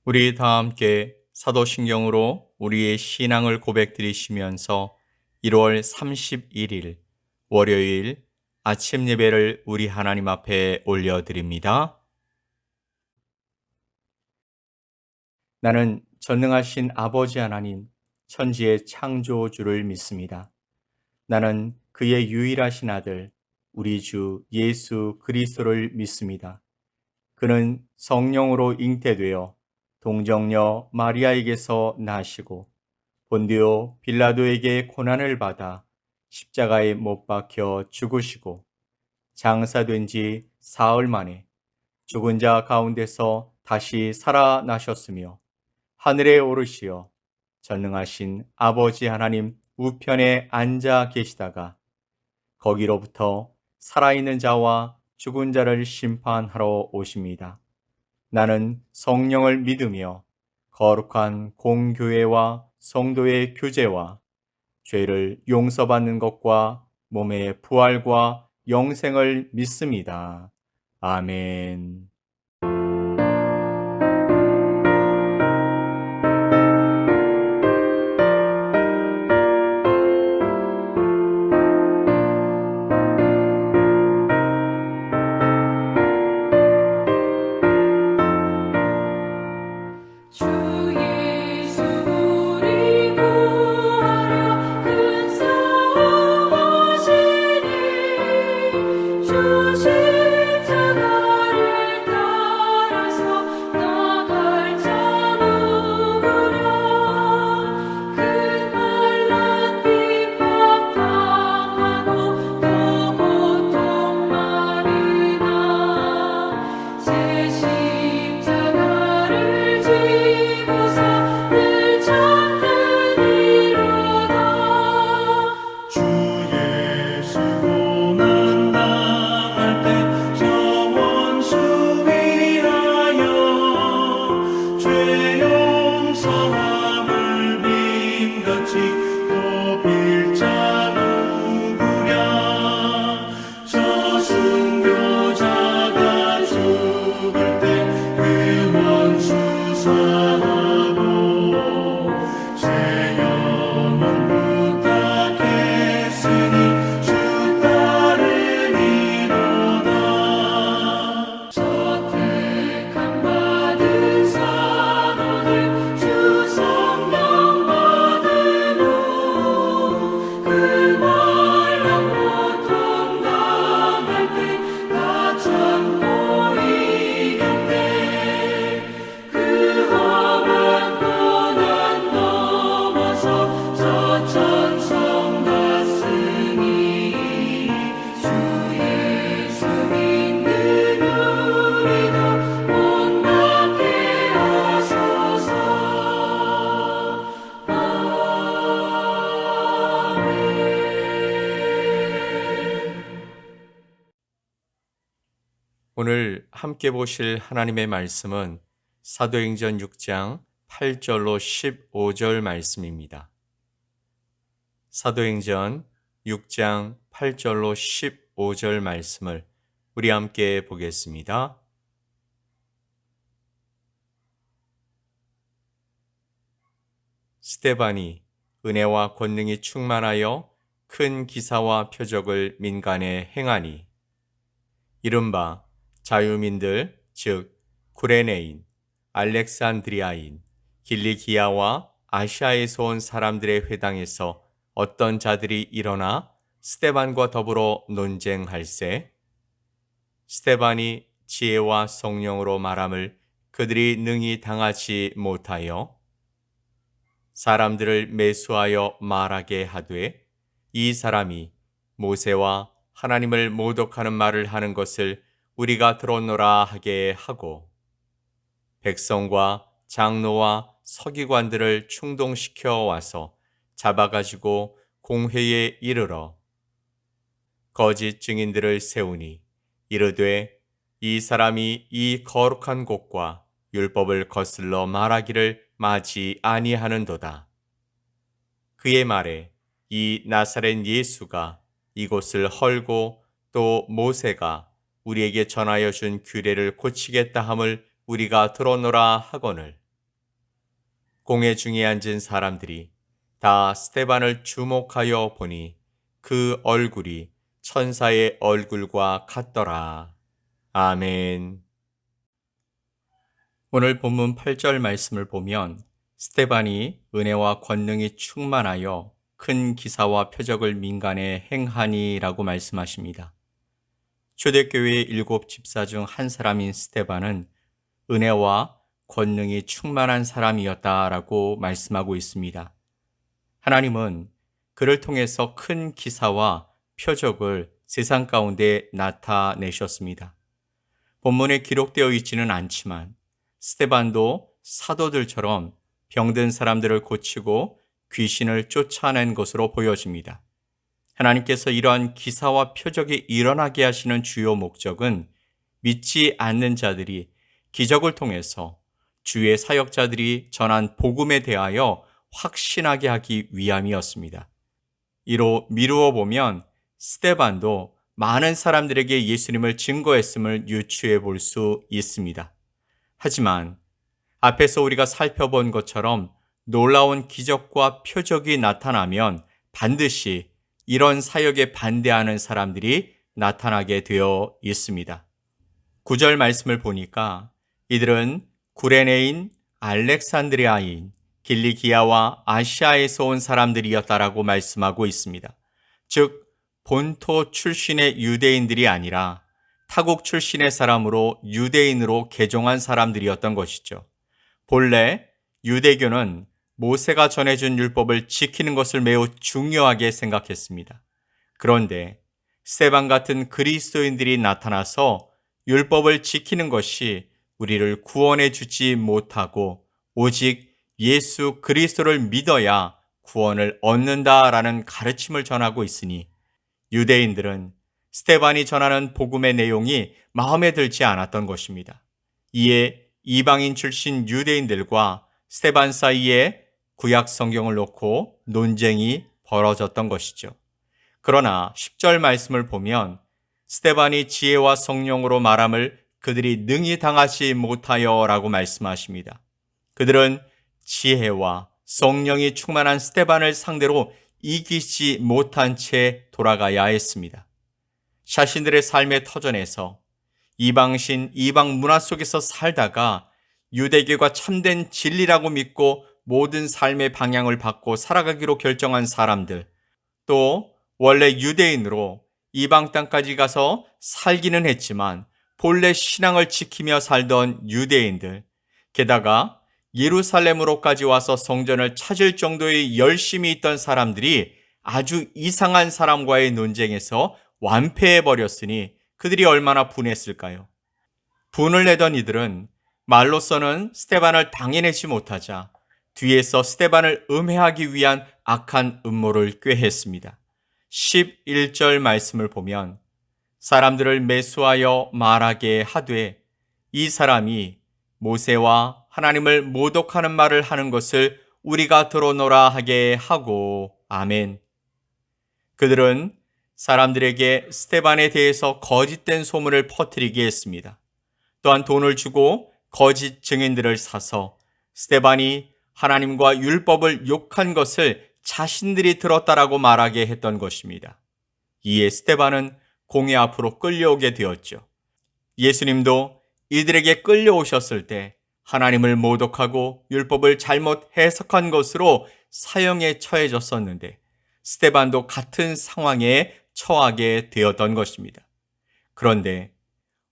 우리 다 함께 사도신경으로 우리의 신앙을 고백드리시면서 1월 31일 월요일 아침 예배를 우리 하나님 앞에 올려드립니다. 나는 전능하신 아버지 하나님, 천지의 창조주를 믿습니다. 나는 그의 유일하신 아들, 우리 주 예수 그리스도를 믿습니다. 그는 성령으로 잉태되어 동정녀 마리아에게서 나시고 본디오 빌라도에게 고난을 받아 십자가에 못 박혀 죽으시고 장사된 지 사흘 만에 죽은 자 가운데서 다시 살아나셨으며 하늘에 오르시어 전능하신 아버지 하나님 우편에 앉아 계시다가 거기로부터 살아있는 자와 죽은 자를 심판하러 오십니다. 나는 성령을 믿으며 거룩한 공교회와 성도의 교제와 죄를 용서받는 것과 몸의 부활과 영생을 믿습니다. 아멘. 주 예수 우리 구하려 큰 싸움 하시니 주 십자가를 따라서 나갈 자 누구랴 큰 환난 핍박 당하고 또 고통 많이 나제 십자가를 지고서 늘 찾는 이로다. 주 예수 고난 당할 때 저 원수 위하여 죄 용서함을 빔같이 또 빌 자 누구랴. 저 순교자가 죽을 때 그 원수 사하고 제 영혼 부탁했으니 주 따르니로다. 저 택함 받은 사도들 주 성령 받은 후 그 환난 고통 당할 때 다 참고 이겼네. 그 험한 고난 넘어서 저 천성 갔으니 주 예수 믿는 우리도 못 막게 하소서. 아멘. 오늘 함께 보실 하나님의 말씀은 사도행전 6장 8절로 15절 말씀입니다. 사도행전 6장 8절로 15절 말씀을 우리 함께 보겠습니다. 스데반이 은혜와 권능이 충만하여 큰 기사와 표적을 민간에 행하니 이른바 자유민들 즉 구레네인, 알렉산드리아인, 길리기아와 아시아에서 온 사람들의 회당에서 어떤 자들이 일어나 스데반과 더불어 논쟁할세. 스데반이 지혜와 성령으로 말함을 그들이 능히 당하지 못하여 사람들을 매수하여 말하게 하되 이 사람이 모세와 하나님을 모독하는 말을 하는 것을 우리가 들었노라 하게 하고 백성과 장로와 서기관들을 충동시켜 와서 잡아가지고 공회에 이르러 거짓 증인들을 세우니 이르되 이 사람이 이 거룩한 곳과 율법을 거슬러 말하기를 마지 아니하는도다. 그의 말에 이 나사렛 예수가 이곳을 헐고 또 모세가 우리에게 전하여 준 규례를 고치겠다 함을 우리가 들었노라 하거늘 공회 중에 앉은 사람들이 다 스데반을 주목하여 보니 그 얼굴이 천사의 얼굴과 같더라. 아멘. 오늘 본문 8절 말씀을 보면 스데반이 은혜와 권능이 충만하여 큰 기사와 표적을 민간에 행하니라고 말씀하십니다. 초대교회의 7 집사 중 한 사람인 스데반은 은혜와 권능이 충만한 사람이었다라고 말씀하고 있습니다. 하나님은 그를 통해서 큰 기사와 표적을 세상 가운데 나타내셨습니다. 본문에 기록되어 있지는 않지만 스데반도 사도들처럼 병든 사람들을 고치고 귀신을 쫓아낸 것으로 보여집니다. 하나님께서 이러한 기사와 표적이 일어나게 하시는 주요 목적은 믿지 않는 자들이 기적을 통해서 주의 사역자들이 전한 복음에 대하여 확신하게 하기 위함이었습니다. 이로 미루어 보면 스데반도 많은 사람들에게 예수님을 증거했음을 유추해 볼 수 있습니다. 하지만 앞에서 우리가 살펴본 것처럼 놀라운 기적과 표적이 나타나면 반드시 이런 사역에 반대하는 사람들이 나타나게 되어 있습니다. 9절 말씀을 보니까 이들은 구레네인, 알렉산드리아인, 길리기아와 아시아에서 온 사람들이었다라고 말씀하고 있습니다. 즉 본토 출신의 유대인들이 아니라 타국 출신의 사람으로 유대인으로 개종한 사람들이었던 것이죠. 본래 유대교는 모세가 전해준 율법을 지키는 것을 매우 중요하게 생각했습니다. 그런데 스데반 같은 그리스도인들이 나타나서 율법을 지키는 것이 우리를 구원해 주지 못하고 오직 예수 그리스도를 믿어야 구원을 얻는다라는 가르침을 전하고 있으니 유대인들은 스데반이 전하는 복음의 내용이 마음에 들지 않았던 것입니다. 이에 이방인 출신 유대인들과 스데반 사이에 구약 성경을 놓고 논쟁이 벌어졌던 것이죠. 그러나 10절 말씀을 보면 스데반이 지혜와 성령으로 말함을 그들이 능히 당하지 못하여 라고 말씀하십니다. 그들은 지혜와 성령이 충만한 스데반을 상대로 이기지 못한 채 돌아가야 했습니다. 자신들의 삶의 터전에서 이방신, 이방 문화 속에서 살다가 유대교가 참된 진리라고 믿고 모든 삶의 방향을 받고 살아가기로 결정한 사람들, 또 원래 유대인으로 이방 땅까지 가서 살기는 했지만 본래 신앙을 지키며 살던 유대인들, 게다가 예루살렘으로까지 와서 성전을 찾을 정도의 열심이 있던 사람들이 아주 이상한 사람과의 논쟁에서 완패해버렸으니 그들이 얼마나 분했을까요? 분을 내던 이들은 말로서는 스데반을 당해내지 못하자 뒤에서 스데반을 음해하기 위한 악한 음모를 꾀했습니다. 11절 말씀을 보면 사람들을 매수하여 말하게 하되 이 사람이 모세와 하나님을 모독하는 말을 하는 것을 우리가 들어노라 하게 하고 아멘. 그들은 사람들에게 스데반에 대해서 거짓된 소문을 퍼뜨리게 했습니다. 또한 돈을 주고 거짓 증인들을 사서 스데반이 하나님과 율법을 욕한 것을 자신들이 들었다라고 말하게 했던 것입니다. 이에 스데반은 공회 앞으로 끌려오게 되었죠. 예수님도 이들에게 끌려오셨을 때 하나님을 모독하고 율법을 잘못 해석한 것으로 사형에 처해졌었는데 스데반도 같은 상황에 처하게 되었던 것입니다. 그런데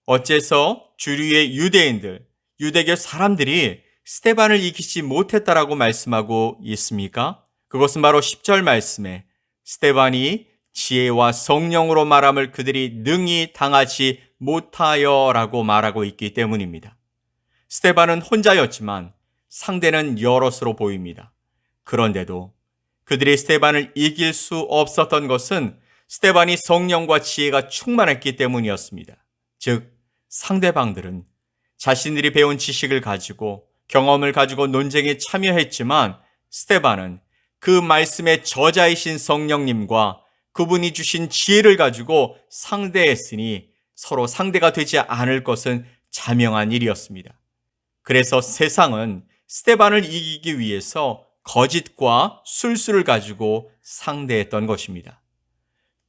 어째서 주류의 유대인들, 유대교 사람들이 스데반을 이기지 못했다라고 말씀하고 있습니까? 그것은 바로 10절 말씀에 스데반이 지혜와 성령으로 말함을 그들이 능히 당하지 못하여라고 말하고 있기 때문입니다. 스데반은 혼자였지만 상대는 여럿으로 보입니다. 그런데도 그들이 스데반을 이길 수 없었던 것은 스데반이 성령과 지혜가 충만했기 때문이었습니다. 즉 상대방들은 자신들이 배운 지식을 가지고 경험을 가지고 논쟁에 참여했지만 스데반은 그 말씀의 저자이신 성령님과 그분이 주신 지혜를 가지고 상대했으니 서로 상대가 되지 않을 것은 자명한 일이었습니다. 그래서 세상은 스데반을 이기기 위해서 거짓과 술수를 가지고 상대했던 것입니다.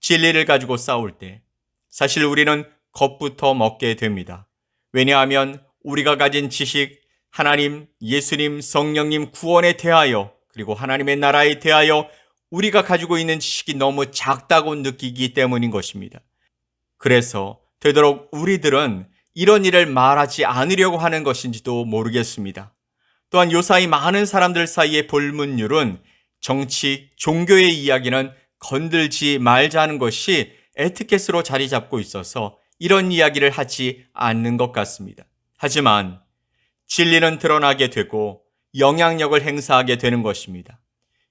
진리를 가지고 싸울 때 사실 우리는 겁부터 먹게 됩니다. 왜냐하면 우리가 가진 지식, 하나님, 예수님, 성령님 구원에 대하여 그리고 하나님의 나라에 대하여 우리가 가지고 있는 지식이 너무 작다고 느끼기 때문인 것입니다. 그래서 되도록 우리들은 이런 일을 말하지 않으려고 하는 것인지도 모르겠습니다. 또한 요사이 많은 사람들 사이의 불문율은 정치, 종교의 이야기는 건들지 말자는 것이 에티켓으로 자리 잡고 있어서 이런 이야기를 하지 않는 것 같습니다. 하지만 진리는 드러나게 되고 영향력을 행사하게 되는 것입니다.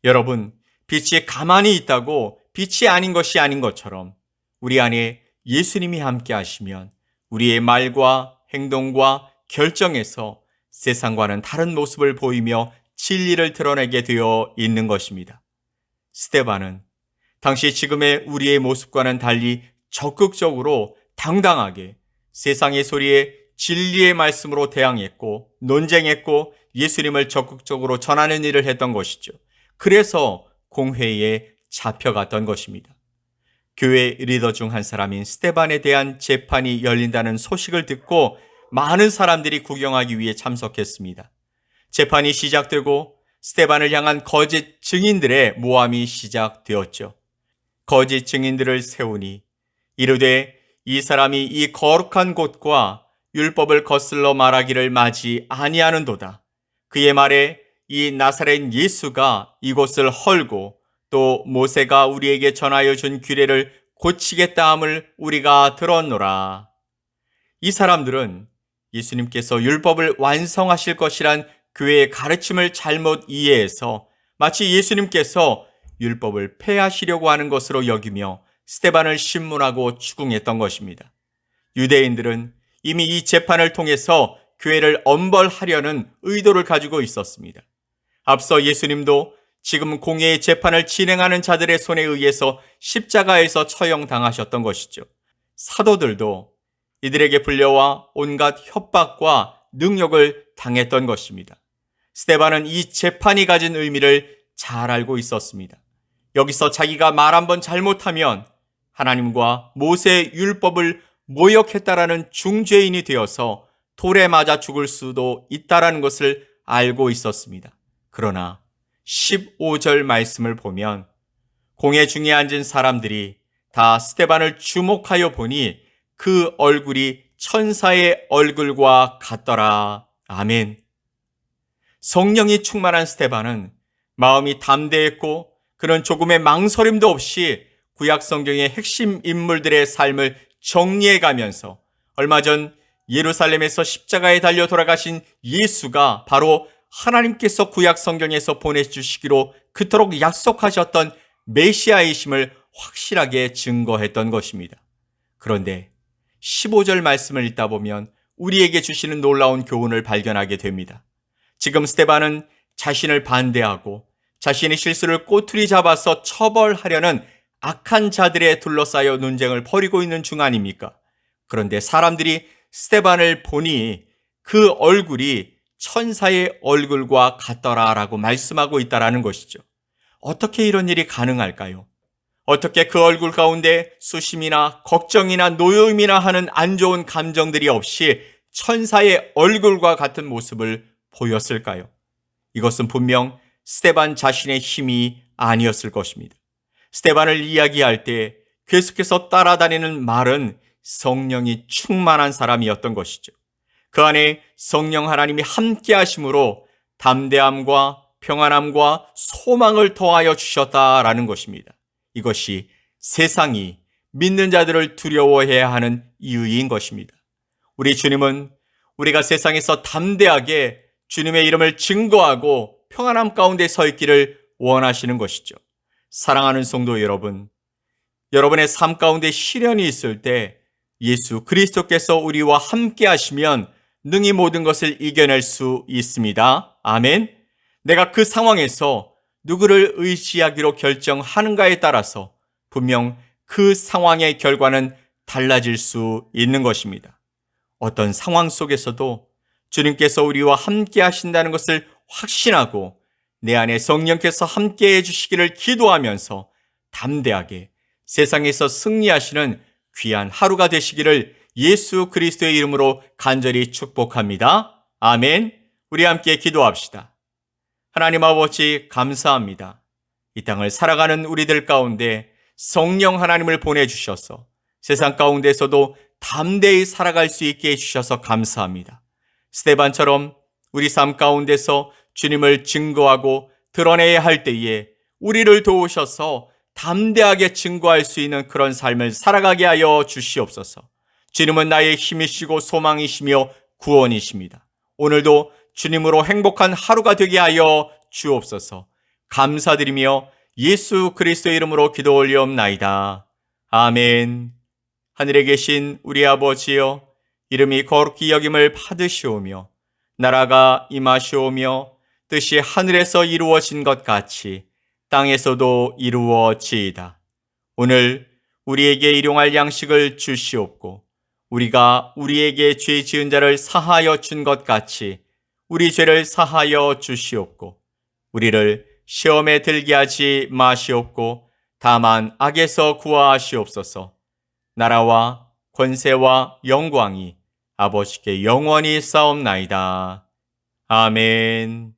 여러분, 빛이 가만히 있다고 빛이 아닌 것이 아닌 것처럼 우리 안에 예수님이 함께 하시면 우리의 말과 행동과 결정에서 세상과는 다른 모습을 보이며 진리를 드러내게 되어 있는 것입니다. 스데반은 당시 지금의 우리의 모습과는 달리 적극적으로 당당하게 세상의 소리에 진리의 말씀으로 대항했고 논쟁했고 예수님을 적극적으로 전하는 일을 했던 것이죠. 그래서 공회에 잡혀갔던 것입니다. 교회 리더 중 한 사람인 스데반에 대한 재판이 열린다는 소식을 듣고 많은 사람들이 구경하기 위해 참석했습니다. 재판이 시작되고 스데반을 향한 거짓 증인들의 모함이 시작되었죠. 거짓 증인들을 세우니 이르되 이 사람이 이 거룩한 곳과 율법을 거슬러 말하기를 마지 아니하는도다. 그의 말에 이 나사렛 예수가 이곳을 헐고 또 모세가 우리에게 전하여 준 규례를 고치겠다 함을 우리가 들었노라. 이 사람들은 예수님께서 율법을 완성하실 것이란 교회의 가르침을 잘못 이해해서 마치 예수님께서 율법을 폐하시려고 하는 것으로 여기며 스데반을 신문하고 추궁했던 것입니다. 유대인들은 이미 이 재판을 통해서 교회를 엄벌하려는 의도를 가지고 있었습니다. 앞서 예수님도 지금 공회의 재판을 진행하는 자들의 손에 의해서 십자가에서 처형당하셨던 것이죠. 사도들도 이들에게 불려와 온갖 협박과 능욕을 당했던 것입니다. 스데반은 이 재판이 가진 의미를 잘 알고 있었습니다. 여기서 자기가 말 한번 잘못하면 하나님과 모세의 율법을 모욕했다라는 중죄인이 되어서 돌에 맞아 죽을 수도 있다라는 것을 알고 있었습니다. 그러나 15절 말씀을 보면 공회 중에 앉은 사람들이 다 스데반을 주목하여 보니 그 얼굴이 천사의 얼굴과 같더라. 아멘. 성령이 충만한 스데반은 마음이 담대했고 그는 조금의 망설임도 없이 구약 성경의 핵심 인물들의 삶을 정리해 가면서 얼마 전 예루살렘에서 십자가에 달려 돌아가신 예수가 바로 하나님께서 구약 성경에서 보내주시기로 그토록 약속하셨던 메시아이심을 확실하게 증거했던 것입니다. 그런데 15절 말씀을 읽다 보면 우리에게 주시는 놀라운 교훈을 발견하게 됩니다. 지금 스데반은 자신을 반대하고 자신의 실수를 꼬투리 잡아서 처벌하려는 악한 자들에 둘러싸여 논쟁을 벌이고 있는 중 아닙니까? 그런데 사람들이 스데반을 보니 그 얼굴이 천사의 얼굴과 같더라라고 말씀하고 있다라는 것이죠. 어떻게 이런 일이 가능할까요? 어떻게 그 얼굴 가운데 수심이나 걱정이나 노여움이나 하는 안 좋은 감정들이 없이 천사의 얼굴과 같은 모습을 보였을까요? 이것은 분명 스데반 자신의 힘이 아니었을 것입니다. 스데반을 이야기할 때 계속해서 따라다니는 말은 성령이 충만한 사람이었던 것이죠. 그 안에 성령 하나님이 함께 하심으로 담대함과 평안함과 소망을 더하여 주셨다라는 것입니다. 이것이 세상이 믿는 자들을 두려워해야 하는 이유인 것입니다. 우리 주님은 우리가 세상에서 담대하게 주님의 이름을 증거하고 평안함 가운데 서 있기를 원하시는 것이죠. 사랑하는 성도 여러분, 여러분의 삶 가운데 시련이 있을 때 예수 그리스도께서 우리와 함께 하시면 능히 모든 것을 이겨낼 수 있습니다. 아멘. 내가 그 상황에서 누구를 의지하기로 결정하는가에 따라서 분명 그 상황의 결과는 달라질 수 있는 것입니다. 어떤 상황 속에서도 주님께서 우리와 함께 하신다는 것을 확신하고 내 안에 성령께서 함께해 주시기를 기도하면서 담대하게 세상에서 승리하시는 귀한 하루가 되시기를 예수 그리스도의 이름으로 간절히 축복합니다. 아멘. 우리 함께 기도합시다. 하나님 아버지 감사합니다. 이 땅을 살아가는 우리들 가운데 성령 하나님을 보내주셔서 세상 가운데서도 담대히 살아갈 수 있게 해주셔서 감사합니다. 스데반처럼 우리 삶 가운데서 주님을 증거하고 드러내야 할 때에 우리를 도우셔서 담대하게 증거할 수 있는 그런 삶을 살아가게 하여 주시옵소서. 주님은 나의 힘이시고 소망이시며 구원이십니다. 오늘도 주님으로 행복한 하루가 되게 하여 주옵소서. 감사드리며 예수 그리스도의 이름으로 기도 올리옵나이다. 아멘. 하늘에 계신 우리 아버지여, 이름이 거룩히 여김을 받으시오며 나라가 임하시오며 뜻이 하늘에서 이루어진 것 같이 땅에서도 이루어지이다. 오늘 우리에게 일용할 양식을 주시옵고 우리가 우리에게 죄 지은 자를 사하여 준 것 같이 우리 죄를 사하여 주시옵고 우리를 시험에 들게 하지 마시옵고 다만 악에서 구하시옵소서. 나라와 권세와 영광이 아버지께 영원히 싸움나이다. 아멘.